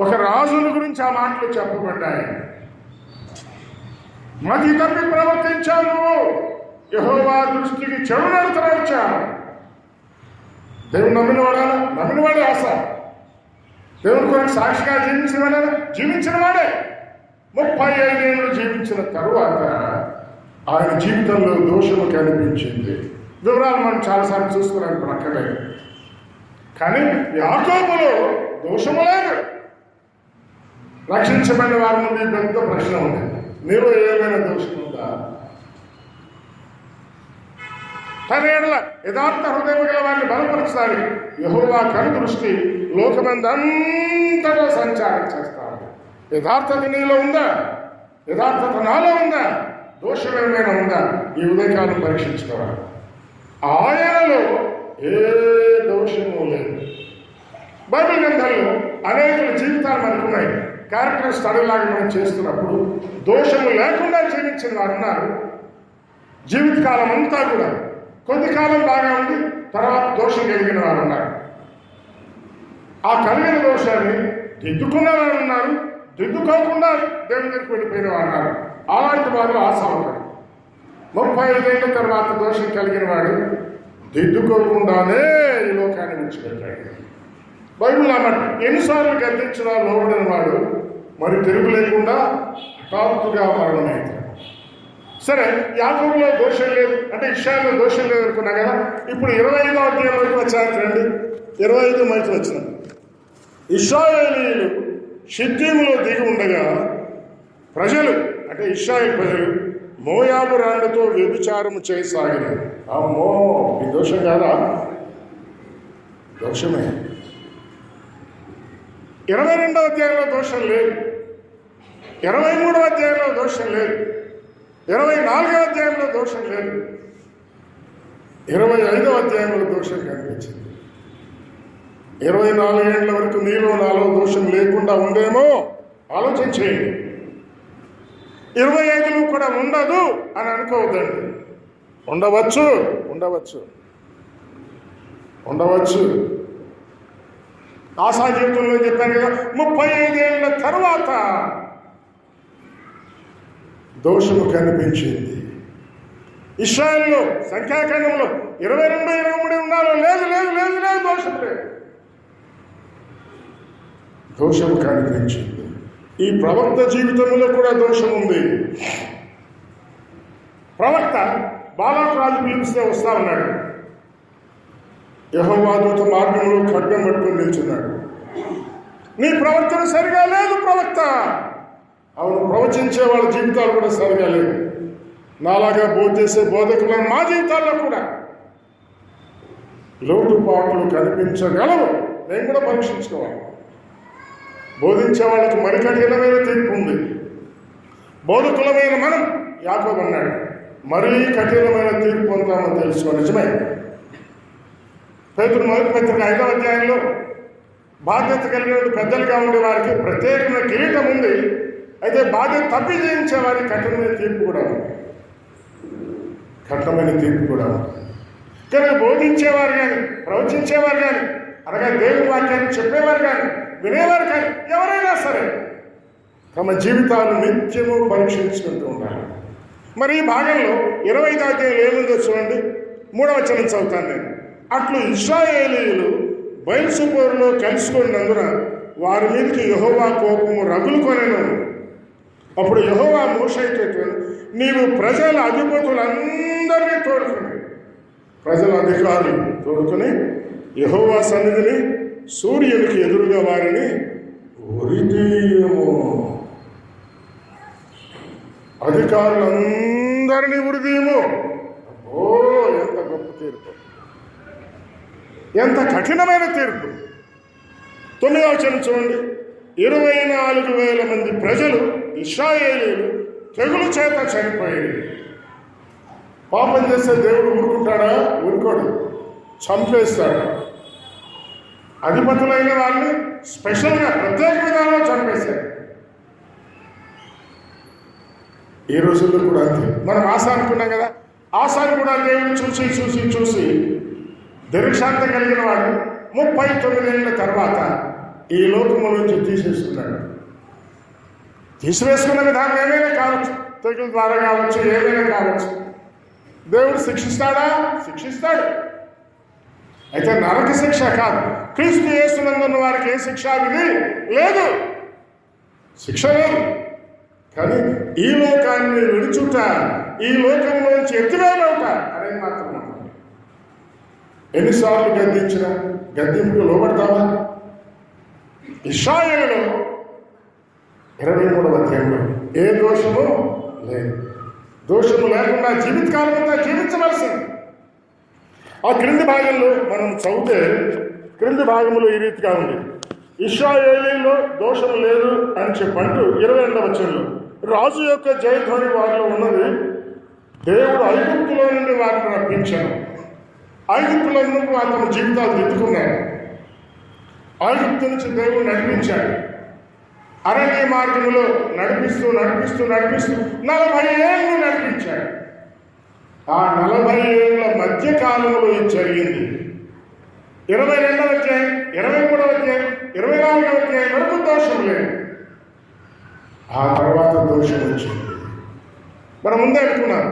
A: ఒక రాజుల గురించి ఆ మాటలు చెప్పబడ్డాయి. మతి తప్పి ప్రవర్తించావు నువ్వు, యెహోవా దృష్టికి చెడు నడత వచ్చావు. దేవుడు నమ్మినవాడే ఆశ. దేవుని కొరకు సాక్షిగా జీవించిన వాడే 35 ఏళ్ళు జీవించిన తరువాత ఆయన జీవితంలో దోషము కనిపించింది. వివరాలు మనం చాలాసార్లు చూసుకోవడానికి అక్కర్లేదు. కానీ యాకోబులో దోషము లేదు. రక్షించబడిన వారి నుండి పెద్ద ప్రశ్న ఉంది, నీలో ఏమైనా దోషం ఉందా? తన ఏడల యథార్థ హృదయం గల వారిని బలపరుస్తాడు. యెహోవా కనుదృష్టి లోకమందంతటా సంచారం చేస్తాడు. యథార్థత నీలో ఉందా? యథార్థత నాలో ఉందా? దోషం ఏమైనా ఉందా? ఈ ఉదయకాలం పరీక్షించుకోవాలి. ఆయనలో ఏ దోషము లేదు. బైబిల్ గ్రంథంలో అనేక జీవితాలు మనకున్నాయి. క్యారెక్టర్ స్టడీ లాగా మనం చేస్తున్నప్పుడు దోషము లేకుండా జీవించిన వారు ఉన్నారు. జీవితకాలం అంతా కూడా కొద్ది కాలం బాగా ఉండి తర్వాత దోషం కలిగిన వారు ఉన్నారు. ఆ కలిగిన దోషాన్ని దిద్దుకున్న వారు ఉన్నారు, దిద్దుకోకుండా దేవుని దగ్గరికి వెళ్ళిపోయిన వారు ఉన్నారు. అలాంటి వారు ఆశావకుడు. 35 ఏళ్ళ తర్వాత దోషం కలిగిన వాడు దిద్దుకోకుండానే ఈ లోకాన్ని విడిచిపెట్టాడు. బైబిల్ అన్నట్టు ఎన్నిసార్లు గద్దించినా లోబడిన వాడు మరి తిరుగు లేకుండా హఠాత్తుగా మరణమైంది. సరే, యాకోబులో దోషం లేదు అంటే ఇశ్రాయేలులో దోషం లేదు అనుకున్నా కదా. ఇప్పుడు 25వ అధ్యాయంలోకి వచ్చాక రండి. 25 మైకి వచ్చిన ఇశ్రాయేలీయులు షిత్తీములో దిగి ఉండగా ప్రజలు అంటే ఇశ్రాయేలు ప్రజలు మోయాబు రాళ్లతో వ్యభిచారము చేయసాగినారు. అమ్మో, ఈ దోషం కాదా? దోషమే. 22వ అధ్యాయంలో దోషం లేదు, 23వ అధ్యాయంలో దోషం లేదు, 24వ అధ్యాయంలో దోషం లేదు, 25వ అధ్యాయంలో దోషం కనిపించింది. 24 ఏళ్ల వరకు నీలో నాలో దోషం లేకుండా ఉందేమో ఆలోచన చేయండి. 25లో కూడా ఉండదు అని అనుకోవద్దండి. ఉండవచ్చు ఉండవచ్చు ఉండవచ్చు. ఆశా జీవితంలో చెప్పాను కదా, 35 ఏళ్ల తర్వాత దోషము కనిపించింది. ఇశ్రాయేలులో సంఖ్యాకాండంలో 22, 23 ఉన్నారో లేదు లేదు లేదు లేదు దోషం లేదు. దోషము కనిపించింది. ఈ ప్రవక్త జీవితంలో కూడా దోషం ఉంది. ప్రవక్త బాలాకు రాజు పిలిపిస్తే వస్తా ఉన్నాడు. యెహోవా దూత మార్గంలో ఖడ్గం పట్టుకుని నిల్చున్నాడు. నీ ప్రవర్తన సరిగా లేదు ప్రవక్త. అవును, ప్రవచించే వాళ్ళ జీవితాలు కూడా సరిగా లేవు. నాలాగా బోధ చేసే బోధకులను మా జీవితాల్లో కూడా లోటుపాట్లు కనిపించగలవు. నేను కూడా పరీక్షించుకోవాలి. బోధించే వాళ్ళకి మరి కఠినమైన తీర్పు ఉంది. బోధకులమైన మనం యాకోబు అన్నాడు, మరీ కఠినమైన తీర్పు పొందామని తెలుసుకో. నిజమే. పేతురు మొదటి పత్రిక 5వ అధ్యాయంలో బాధ్యత కలిగిన పెద్దలుగా ఉండే వారికి ప్రత్యేకమైన కిరీటం ఉంది. అయితే బాధ్యత తప్పి చేయించే వారికి కఠినమైన తీర్పు కూడా ఉంది. కఠినమైన తీర్పు కూడా ఉంది. కానీ బోధించేవారు కానీ, ప్రవచించేవారు కానీ, అనగా దేవుని వాక్యాన్ని చెప్పేవారు కానీ, వినేవారు కానీ ఎవరైనా సరే తమ జీవితాలు నిత్యము పరీక్షించుకుంటూ ఉండాలి. మరి ఈ భాగంలో 25వ అధ్యాయంలో ఏముందో చూడండి. 3వ వచనం చదువుతాను నేను. అట్లు ఇశ్రాయేలీయులు బయల్సుపోరులో కలుసుకున్నందున వారి మీదకి యెహోవా కోపము రగులుకొనెను. అప్పుడు యెహోవా మోషేతో, నీవు ప్రజల అధిపతులందరినీ తోడుకుని, ప్రజల అధికారులు తోడుకుని యెహోవా సన్నిధిని సూర్యునికి ఎదురుగా వారిని ఉరితీయము. అధికారులందరినీ ఉరితీయము. ఓ, ఎంత గొప్ప తీర్పు, ఎంత కఠినమైన తీర్పు. 9వ వచనం చూడండి. 24,000 మంది ప్రజలు ఇశ్రాయేలీయులు తెగులు చేత చనిపోయారు. పాపం చేస్తే దేవుడు ఊరుకుంటాడా? ఊరుకోడు, చంపేస్తాడు. అధిపతులైన వాళ్ళని స్పెషల్గా ప్రత్యేక విధానంలో చంపేశారు. ఈ రోజుల్లో కూడా అంతే. మనం ఆశ అనుకున్నాం కదా, ఆశను కూడా దేవుడు చూసి చూసి చూసి దీర్ఘశాంతం కలిగిన వాడు 39 ఏళ్ల తర్వాత ఈ లోకము నుంచి తీసేస్తున్నాడు. తీసివేసుకున్న విధానం ఏమైనా కావచ్చు, తెగుల ద్వారా కావచ్చు, ఏమైనా కావచ్చు. దేవుడు శిక్షిస్తాడా? శిక్షిస్తాడు. అయితే నరక శిక్ష కాదు. క్రీస్తు యేసునందున్న వారికి ఏ శిక్ష విధి లేదు, శిక్ష లేదు. కానీ ఈ లోకాన్ని విడుచుట, ఈ లోకంలోంచి ఎత్తివేయట అనేది మాత్రం. ఎన్నిసార్లు గద్దించినా గద్దింపుకు లోబడతావా? ఇశ్రాయేలులో 23వ అధ్యాయంలో ఏ దోషము లేదు. దోషము లేకుండా జీవితకాలం అంతా జీవించవలసింది. ఆ క్రింది భాగంలో మనం చదివితే క్రింది భాగంలో ఈ రీతిగా ఉంది. ఇశ్రాయేలీలో దోషం లేదు అని చెప్పంటూ 22వ వచనంలో రాజు యొక్క జయధ్వని వారిలో ఉన్నది. దేవుడు ఐగుప్తులో నుండి వారిని రప్పించాను. ఐగుప్తులో నుండి వారు తమ జీవితాలు దిద్దుకున్నారు. ఐగుప్తు నుంచి దేవుడు నడిపించాడు. అరణ్య మార్గంలో నడిపిస్తూ 40 ఏళ్ళు నడిపించాడు. ఆ 40 ఏళ్ల మధ్య కాలంలో ఇది జరిగింది. 22వ అధ్యాయం, 23వ అధ్యాయం, 24వ అధ్యాయం వరకు దోషం లేదు. ఆ తర్వాత దోషం వచ్చింది. మనం ముందే అనుకున్నాం,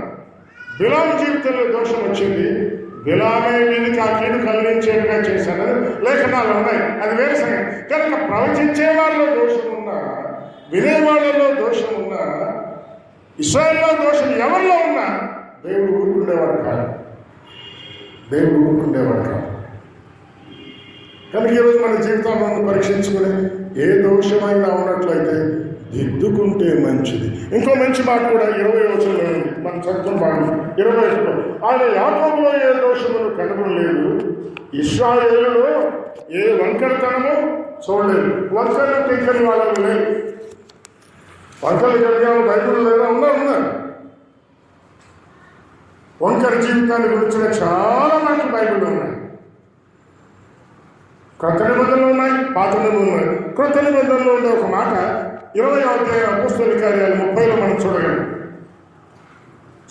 A: బిలాము జీవితంలో దోషం వచ్చింది. బిలామే వీరికి ఆ కీడు కలిగించేట్టుగా చేశాడని లేఖనాలు ఉన్నాయి. అది వేరే సంగతి. కనుక ప్రవచించే వాళ్ళలో దోషం ఉన్నా, వినేవాళ్ళలో దోషం ఉన్నా, ఇశ్రాయేల్లో దోషం ఎవరిలో ఉన్నా దేవుడు ఊరుకుండేవాడు కాదు. కనుక ఈరోజు మన జీవితాలను పరీక్షించుకుని ఏ దోషమైనా ఉన్నట్లయితే దిద్దుకుంటే మంచిది. ఇంకో మంచి మాట కూడా 20వ వచనంలో ఉంది. మనం చదువుతున్న భాగం 21లో, ఆయన యాకోబులో ఏ దోషమును కనుగొనలేదు, ఇశ్రాయేలులో ఏ వంకరతనము చూడలేదు. వంకరలు తింకని వాళ్ళని లేదు. వంకలు కలిగిన బైబిల్ లేదా ఉన్నారు. వంకర జీవితాన్ని గురించిన చాలా మాటలు బైబిల్ ఉన్నాయి. కొత్త నిబంధనలు ఉన్నాయి, పాత నిబంధనలు ఉన్నాయి. కొత్త నిబంధనలో ఉండే ఒక మాట 20వ అధ్యాయం అపోస్తలుల కార్యాలు 30లో మనం చూడగలం.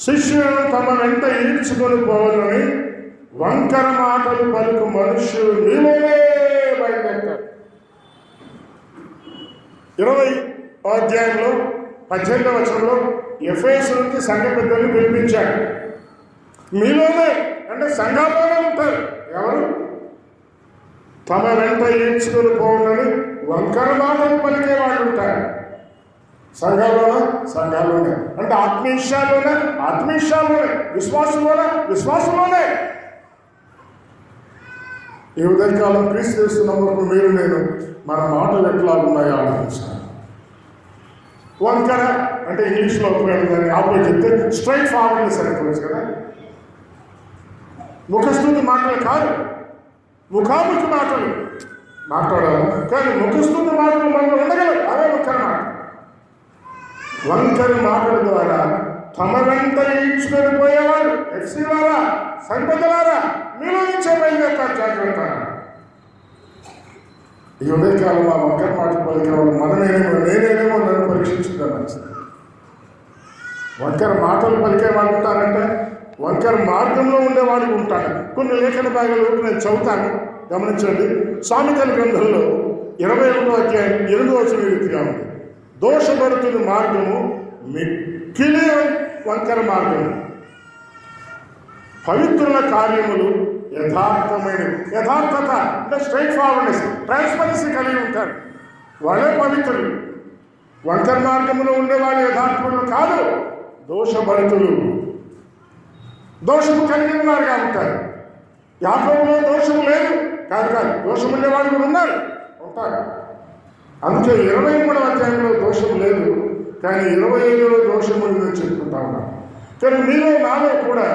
A: శిష్యులను తమ వెంట ఈడ్చుకొని పోవాలని వంకర మాటలు పలుకు మనుష్యులు నీలోనే బయలుదేరుతారు. 20వ అధ్యాయంలో 18వ వచనంలో ఎఫెసు నుంచి సంఘ పెద్దల్ని పిలిపించాడు. మీలోనే అంటే సంఘాల్లోనే ఉంటారు. ఎవరు? తమ వెంట ఈడ్చుకొని పోవాలని వంకర మాటలు పలికే వాళ్ళు ఉంటారు. సంఘాల్లోనే అంటే ఆత్మీయశాల్లోనే విశ్వాసంలోనే. ఈ ఉదయకాలం క్రీస్తు చేస్తున్నప్పుడు మీరు నేను మన మాటలు ఎట్లా ఉన్నాయో ఆలోచించాలి. వంకర అంటే ఇంగ్లీష్లో దాన్ని ఆపోజిట్ చెప్తే స్ట్రైట్ ఫార్వర్డ్నెస్ అనుకోవచ్చు కదా. ముఖస్తుతి మాటలు కాదు, ముఖాముఖి మాటలు మాట్లాడాలి. కానీ ముఖస్తుతి మాటలు మనలో ఉండగలవు. అవే వంకర మాటల ద్వారా తమ వెంట ఈడ్చుకొని పోయేవాడు. ఎఫ్సీలారా, సంపదలారా, మీలో నుంచే బయలుదేరుతారు. జాగ్రత్త. ఈ ఉదయకాలం ఆ వంకర మాటలు పలికేవాడు నేనేమో నన్ను పరీక్షించుకున్నాను. వంకర మాటలు పలికే వాళ్ళు ఉంటారంటే వంకర మార్గంలో ఉండేవాడు ఉంటాడు. కొన్ని లేఖన భాగాలు నేను చదువుతాను, గమనించండి. సామెతల గ్రంథంలో 21వ అధ్యాయం 8వ వచనం రీతిగా ఉంది. దోషపడుతున్న మార్గము మిక్కిలి వంకర మార్గము, పవిత్రుల కార్యములు యథార్థత అంటే స్ట్రైట్ ఫార్వర్డ్నెస్, ట్రాన్స్పరెన్సీ కలిగి ఉంటారు. వాళ్ళే పవిత్రులు. వంకర మార్గంలో ఉండేవాళ్ళు యథార్థులు కాదు, దోషభరితులు, దోషము కలిగిన వారుగా ఉంటారు. యాకోబులో దోషము లేదు కాదు, దోషం ఉండేవాళ్ళు కూడా ఉంటారు. అందుకే 23వ అధ్యాయంలో దోషం లేదు, కానీ 25లో దోషం ఉందని చెప్పుకుంటా ఉన్నాను. కానీ మీలో నాలో కూడా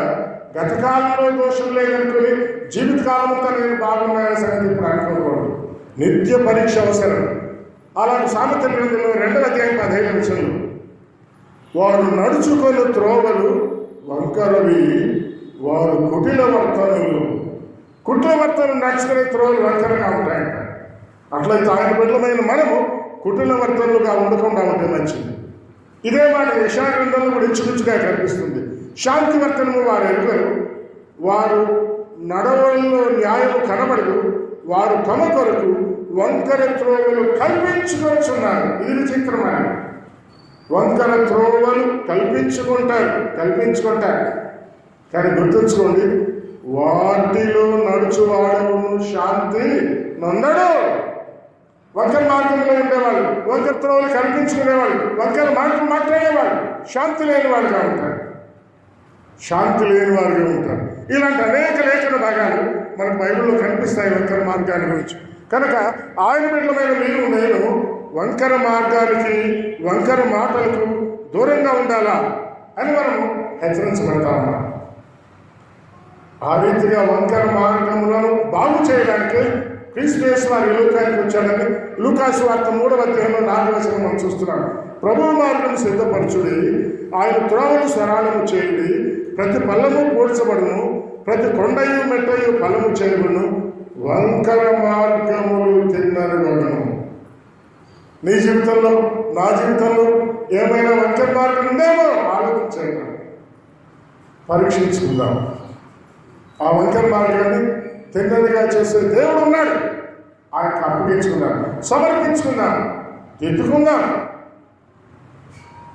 A: గత కాలంలో దోషం లేదనుకుని జీవితకాలం అంతా నేను బాగున్నాయని సంగతి ఇప్పుడు అనుకోకూడదు. నిత్య పరీక్ష అవసరం. అలాంటి సామెతల గ్రంథంలో 2వ అధ్యాయం 15వ వచనంలో, వారు నడుచుకొని త్రోవలు వంకరవి, వారు కుటిల వర్తనలు నడుచుకునే త్రోవలు వంకరగా ఉంటాయంట. అట్లయితే ఆయన బిడ్డలమైన మనము కుటిల వర్తనలుగా ఉండకుండా ఉంటే మంచిది. ఇదే మాట యెషయా గ్రంథంలో కూడా ఇంచుమించుగా కనిపిస్తుంది. శాంతి వర్తనము వారు ఎరుగరు, వారు నడవల్లో న్యాయము కనబడదు, వారు తమ కొరకు వంకర త్రోవలు కల్పించుకొచ్చున్నారు. ఇది విచిత్రమైన వంకర త్రోవలు కల్పించుకుంటారు. కానీ గుర్తుంచుకోండి, వాటిలో నడుచువాడవును శాంతి నొందడు. వంకర మార్గంలో ఉండేవాళ్ళు, వంకర త్రోవలు కల్పించుకునేవాళ్ళు, వంకర మాటలు మాట్లాడేవాళ్ళు శాంతి లేని వారుగా ఉంటారు. ఇలాంటి అనేక లేఖన భాగాలు మనకు బైబిల్లో కనిపిస్తాయి వంకర మార్గాల గురించి. కనుక ఆయన బిడ్డలమైన మీరు నేను వంకర మార్గాలకి, వంకర మాటలకు దూరంగా ఉండాలా అని మనం హెచ్చరించబడతా ఉన్నాం. ఆ రీతిగా వంకర మార్గములను బాగు చేయడానికి క్రీస్తు యేసు వారు ఈ లోకానికి వచ్చాడని లూకాసు సువార్త 3వ అధ్యాయంలో 4వ వచనం మనం చూస్తున్నాం. ప్రభువు మార్గం సిద్ధపరచుడి, ఆయన త్రోవలు సరళము చేయుడి, ప్రతి పల్లము పూడ్చబడును, ప్రతి కొండయు మెట్టయు ఫలము చేయబడును, వంకర మార్గములు తిన్నరగను. నీ జీవితంలో, నా జీవితంలో ఏమైనా వంకర మార్గం ఉందేమో ఆలోచించండి, పరీక్షించుకుందాం. ఆ వంకర మార్గాన్ని తిన్నదిగా చేసే దేవుడు ఉన్నాడు. ఆయనకు అప్పగించుకుందాం, సమర్పించుకుందాం, దిద్దుకుందాం.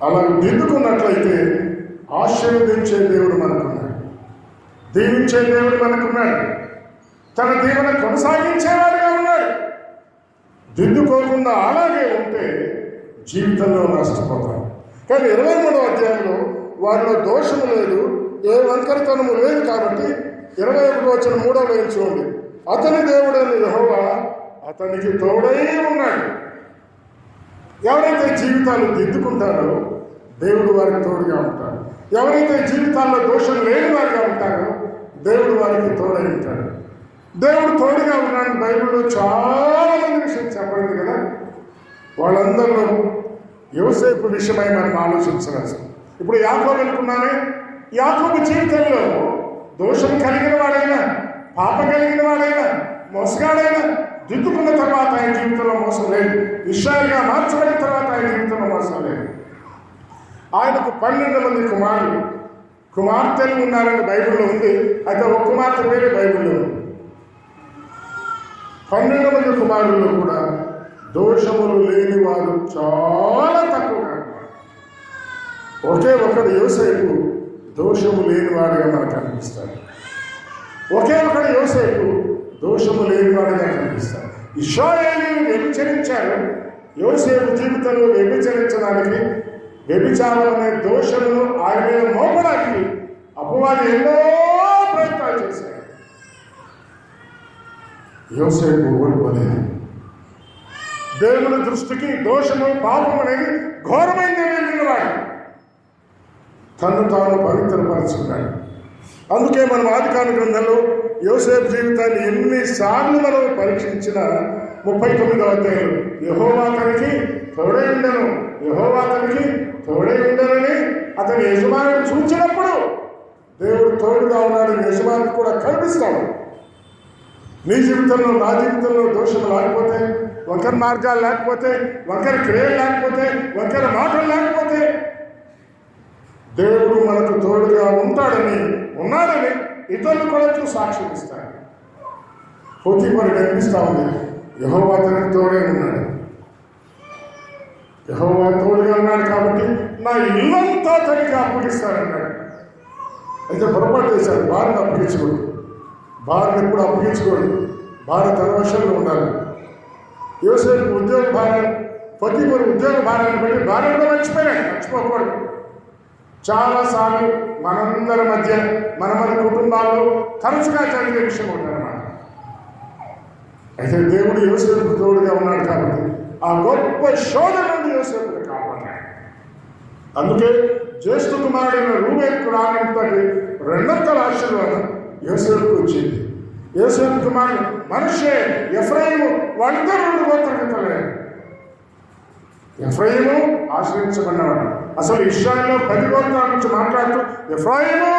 A: అలా దిద్దుకున్నట్లయితే ఆశీర్వదించే దేవుడు మనకున్నాడు, దీవించే దేవుడు మనకున్నాడు, తన దీవెన కొనసాగించేవాడుగా ఉన్నాడు. దిద్దుకోకుండా అలాగే ఉంటే జీవితంలో నష్టపోతాం. కానీ 23వ అధ్యాయంలో వారిలో దోషము లేదు, ఏ వంకరతనము లేదు. కాబట్టి 21 చూడండి, అతని దేవుడైన యెహోవా అతనికి తోడై ఉన్నాడు. ఎవరైతే జీవితాలు దిద్దుకుంటారో దేవుడు వారికి తోడుగా ఉంటాడు. ఎవరైతే జీవితాల్లో దోషం లేని వారిగా ఉంటారో దేవుడు వారికి తోడై ఉంటాడు. దేవుడు తోడుగా ఉన్నాడు. బైబిల్లో చాలా మంది విషయం చెప్పలేదు కదా. వాళ్ళందరిలో యోసేపు విషయమై మనం ఆలోచించవచ్చు. ఇప్పుడు యాకోబు అనుకున్నామే, యాకోబు జీవితంలో దోషం కలిగిన వాడైనా, పాపం కలిగిన వాడైనా, మోసగాడైనా దిద్దుకున్న తర్వాత ఆయన జీవితంలో మోసం లేదు. ఇశ్రాయేలుగా మార్చబడిన తర్వాత ఆయన జీవితంలో మోసం లేదు. ఆయనకు 12 మంది కుమార్తెలు ఉన్నారని బైబిల్లో ఉంది. అయితే ఒక కుమార్తె పేరే బైబిల్లో ఉంది. 12 మంది కుమారుల్లో కూడా దోషములు లేని వారు చాలా తక్కువగా ఉన్నారు. ఒకే ఒకడు యోసేపు దోషము లేనివాడుగా మనకు కనిపిస్తాడు. ఒకే ఒకడు యోసేపు దోషము లేనివాడుగా కనిపిస్తాడు. ఇశ్రాయేలీయులు వ్యభిచరించారు. యోసేపు జీవితంలో వ్యభిచరించడానికి, వ్యభిచారం అనే దోషమును ఆయన మీద మోపడానికి అపవాది ఎన్నో ప్రయత్నాలు చేశాడు. యోసేపు ఓడిపోలేదు. దేవుని దృష్టికి దోషము, పాపం అనేది ఘోరమైందని వెళ్ళినవాడు తను తాను పవిత్రపరుచుకున్నాడు. అందుకే మనం ఆదికాండ గ్రంథంలో యోసేపు జీవితాన్ని ఎన్నిసార్లు మనం పరీక్షించిన 39వ అధ్యాయంలో యెహోవా అతనికి తోడై ఉండను, యెహోవా అతనికి తోడై ఉండనని అతని యజమానిని చూచినప్పుడు దేవుడు తోడుగా ఉన్నాడని యజమానికి కూడా కల్పిస్తాడు. నీ జీవితంలో, నా జీవితంలో దోషం లేకపోతే, వంకర మార్గాలు లేకపోతే, వంకర క్రియలు లేకపోతే, వంకర మాటలు లేకపోతే దేవుడు మనకు తోడుగా ఉన్నాడని ఇతరులు కూడా చూసి సాక్ష్యం ఇస్తాడు. పోతీఫరు కనిపిస్తా ఉంది, యెహోవా అతనికి తోడే ఉన్నాడు. యెహోవా తోడుగా ఉన్నాడు కాబట్టి నా ఇల్లంతా తనకి అప్పగిస్తాడన్నాడు. అయితే పొరపాటు చేశాడు, భార్యను అప్పగించకూడదు. భార్యను ఎప్పుడు అప్పగించకూడదు. భార్య తన వశంలో ఉండాలి. యోసేపు ఉద్యోగ భార్య, పోతీఫరు ఉద్యోగ భార్యను బట్టి భార్య కూడా మర్చిపోకూడదు. చాలాసార్లు మనందరి మధ్య, మన కుటుంబాల్లో తరచుగా జరిగే విషయం ఉందన్నమాట. అయితే దేవుడు యోసేపుకు తోడుగా ఉన్నాడు కాబట్టి ఆ గొప్ప శోధన నుండి యోసేపును కాపాడాడు. అందుకే జ్యేష్ఠ కుమారుడైన రూబేనుకు రానంతటి 2 ఆశీర్వాదం యోసేపుకు వచ్చింది. యోసేపు కుమారుడు మనష్షే, ఎఫ్రాయిము వాళ్ళిద్దరు 2 గోత్రకర్తలే. ఎఫ్రాయిము ఆశ్రయించబడినవాడు. అసలు ఇశ్రాయేలులో 10 గోత్రాల నుంచి మాట్లాడుతూ ఎఫ్రాయిము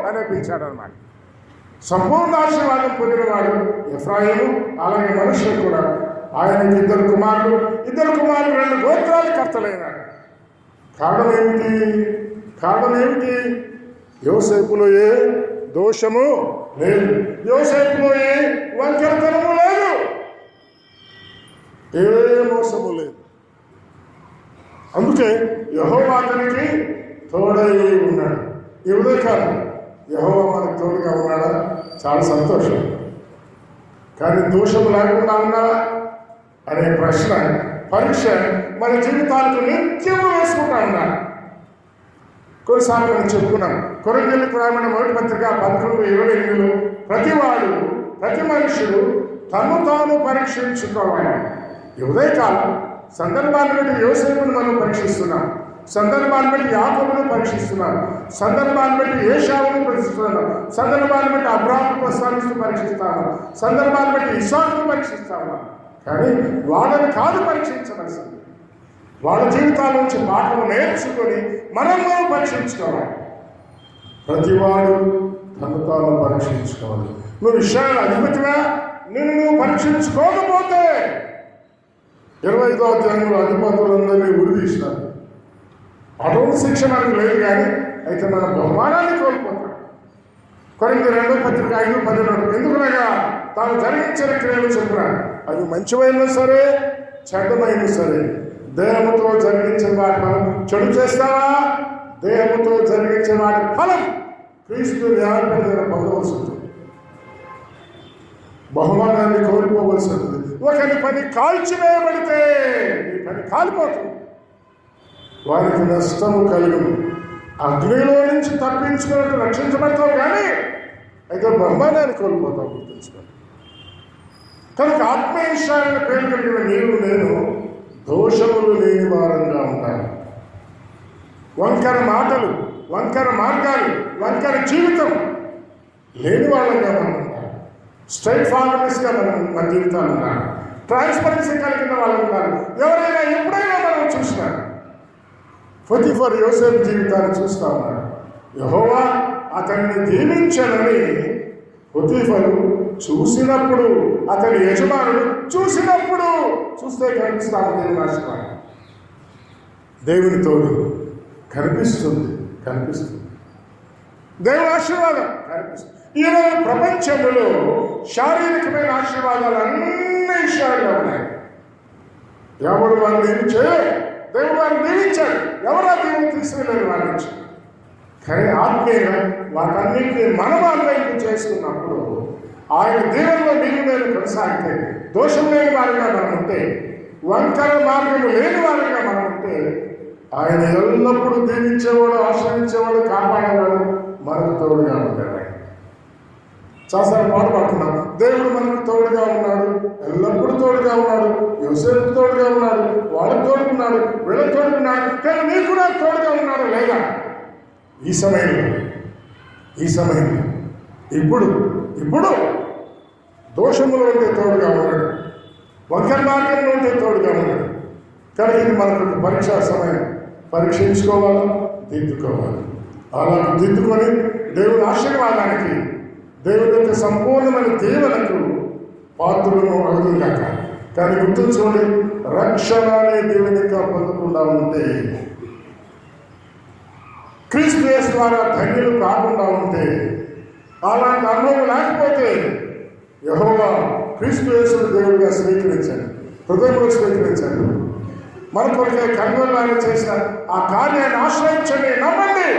A: అనే పిలిచాడు అనమాట. సంపూర్ణ ఆశీర్వాదం పొందినవాడు ఎఫ్రాయిము. అలాగే మనష్షే కూడా. ఆయనకి 2 కుమారులు 2 గోత్రాలు కర్తలైనాడు. కారణం ఏమిటి? యోసేపులో ఏ దోషము లేదు, యోసేపులో ఏ వంకరతనము లేదు, ఏ మోసము లేదు. అందుకే యెహోవా అతనికి తోడై ఉన్నాడు. ఈ ఉదయకాలం యెహోవా మనకు తోడుగా ఉన్నాడా? చాలా సంతోషం. కానీ దోషము లేకుండా ఉన్నాడా అనే ప్రశ్న, పరీక్ష మన జీవితాలకు నిత్యము వేసుకుంటా ఉన్నాడు. కొన్నిసార్లు మనం చెప్పుకున్నాం. కొరింథీయులకు రాయబడిన 1వ పత్రిక 11:28 ప్రతి మనుషుడు తను తాను పరీక్షించుకోవాలి. ఈ ఉదయకాలం సందర్భాన్ని బట్టి యోసేపును మనం పరీక్షిస్తున్నాం, సందర్భాన్ని బట్టి యాకోబును పరీక్షిస్తున్నాం, సందర్భాన్ని బట్టి ఏశావును పరీక్షిస్తున్నాం, సందర్భాన్ని బట్టి అబ్రాహామును ప్రస్తావిస్తూ పరీక్షిస్తాము, సందర్భాన్ని బట్టి ఇస్సాకును పరీక్షిస్తాము. కానీ వాళ్ళని కాదు పరీక్షించవలసింది. వాళ్ళ జీవితాల నుంచి పాఠం నేర్చుకొని మనం పరీక్షించుకోవాలి. ప్రతివాడు తను తాను పరీక్షించుకోవాలి. నువ్వు ఇశ్రాయేలు అధిపతిగా నువ్వు పరీక్షించుకోకపోతే 25వ అధ్యాయంలో అధిపతులందరినీ ఉరిదీసినారు. అటువంటి శిక్ష మనకు లేదు, కానీ అయితే మన బహుమానాన్ని కోల్పోతాం. కొరింథీ 2వ పత్రిక 5:12 ఎందుకనగా తాను జరిగించిన క్రియలు చెప్పిన అది మంచివైనా సరే చెడ్డమైనా సరే దేహముతో జరిగించిన వాటి ఫలం చెడు చేస్తావా, దేహముతో జరిగించిన వాటి ఫలం క్రీస్తు న్యాయపడి పొందవలసి ఉంటుంది. బహుమానాన్ని కోల్పోవలసి ఉంటుంది. ఒకరి పని కాల్చివేయబడితే ఈ పని కాలిపోతుంది, వారికి నష్టము కలుగును. అగ్నిలో నుంచి తప్పించుకున్నట్టు రక్షించబడతావు, కానీ అయితే బహుమానాన్ని కోల్పోతావు, గుర్తుంచుకోండి. కనుక ఆత్మీయ విషయాలను పేరు కలిగిన నీవు నేను దోషములు లేని వారంగా ఉంటాను. వంకర మాటలు, వంకర మార్గాలు, వంకర జీవితం లేని వాళ్ళంగా మనం ఉంటాం. స్ట్రైట్ ఫార్వర్డ్నెస్గా మన జీవితాలు ఉన్నారు. ట్రాన్స్పరెన్సీ కలిగిన వాళ్ళు ఉన్నారు. ఎవరైనా ఎప్పుడైనా మనం చూసినా పొతిఫర్ యోసేపు జీవితాన్ని చూస్తా ఉన్నాడు. యెహోవా అతన్ని దీవించనని పొతిఫరు చూసినప్పుడు, అతని యజమానుడు చూసినప్పుడు, చూస్తే కనిపిస్తాము దేవుని ఆశీర్వాదం. దేవుని తోడు కనిపిస్తుంది, దేవుని ఆశీర్వాదం కనిపిస్తుంది. ఈరోజు ప్రపంచంలో శారీరకమైన ఆశీర్వాదాలు అన్ని విషయాల్లో ఉన్నాయి. ఎవరు వారిని దీవించారు? దేవుడు వారిని దీవించాడు. ఎవరు ఆ దేవుని తీసుకెళ్ళారు వారి నుంచి? కానీ ఆత్మీయంగా వాటన్నింటినీ మనం అన్వయింపు చేసుకున్నప్పుడు ఆయన దేవుల్లో నీవు నేను కొనసాగితే, దోషం లేని వారిగా మనం ఉంటే, వంకర మార్గము లేని వారిగా మనం ఉంటే, ఆయన ఎల్లప్పుడూ దీవించేవాడు, ఆశ్రయించేవాడు, కాపాడేవాడు, మనకు తోడుగా ఉంటాడు. చాలాసార్లు పాడుతున్నాం, దేవుడు మనకు తోడుగా ఉన్నాడు, ఎల్లప్పుడూ తోడుగా ఉన్నాడు, యోసేపుకు తోడుగా ఉన్నాడు, వాళ్ళకు తోడుకున్నాడు, వీళ్ళకి తోడుకున్నాడు, కానీ నీకు నాకు తోడుగా ఉన్నాడు లేదా? ఈ సమయంలో ఇప్పుడు దోషములో ఉంటే తోడుగా ఉన్నాడు, వంకర మార్గంలో ఉంటే తోడుగా ఉన్నాడు. కానీ ఇది మనకు పరీక్షా సమయం. పరీక్షించుకోవాలి, దిద్దుకోవాలి. అలా దిద్దుకొని దేవుని ఆశీర్వాదానికి, దేవుని యొక్క సంపూర్ణమైన దీవెనకు పాత్రలను అడుగుగాక. కానీ గుర్తుంచుకోండి, రక్షణ అనే దేవుని యొక్క పొందకుండా ఉంటే, క్రీస్తు యేసు ద్వారా ధన్యులు కాకుండా ఉంటే, అలాంటి అనుభవం లేకపోతే యెహోవా క్రీస్తు యేసును దేవుడిగా స్వీకరించాడు, హృదయంలో స్వీకరించాడు. మన కొరకే కన్నులాగా చేసిన ఆ కార్యాన్ని ఆశ్రయించండి, నమ్మండి,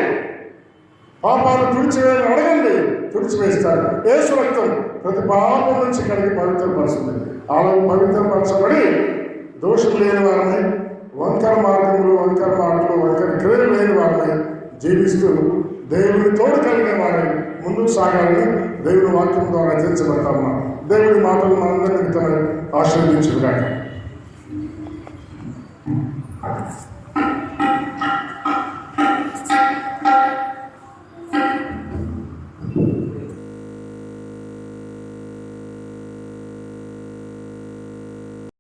A: పాపాలు తుడిచివేయాలని అడగండి, తుడిచివేస్తాడు. యేసు రక్తం ప్రతి పాపం నుంచి కడిగి పవిత్రపరుస్తుంది. అలా పవిత్రపరచబడి దోషం లేని వారిని, వంకర మార్గములు, వంకర మాటలు, వంకర క్రియలు లేని వారిని జీవిస్తూ దేవుని తోడు కలిగిన వారిని ముందుకు సాగాలని దేవుని వాక్యం ద్వారా రచించబడతామా. దేవుడి మాటలు మనందరినీ ఆశీర్వదించుగాక.